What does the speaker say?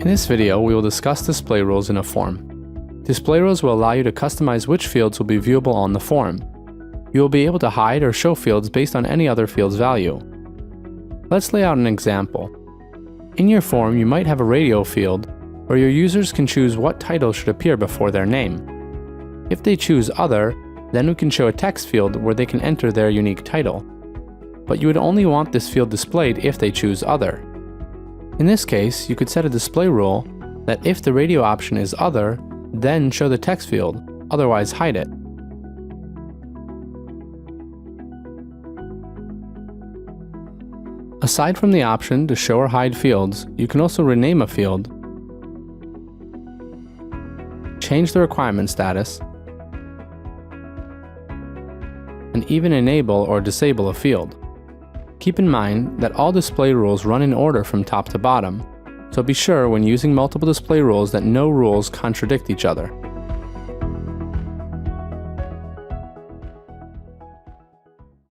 In this video, we will discuss display rules in a form. Display rules will allow you to customize which fields will be viewable on the form. You will be able to hide or show fields based on any other field's value. Let's lay out an example. In your form, you might have a radio field where your users can choose what title should appear before their name. If they choose Other, then we can show a text field where they can enter their unique title. But you would only want this field displayed if they choose Other. In this case, you could set a display rule that if the radio option is Other, then show the text field, otherwise hide it. Aside from the option to show or hide fields, you can also rename a field, change the requirement status, and even enable or disable a field. Keep in mind that all display rules run in order from top to bottom, so be sure when using multiple display rules that no rules contradict each other.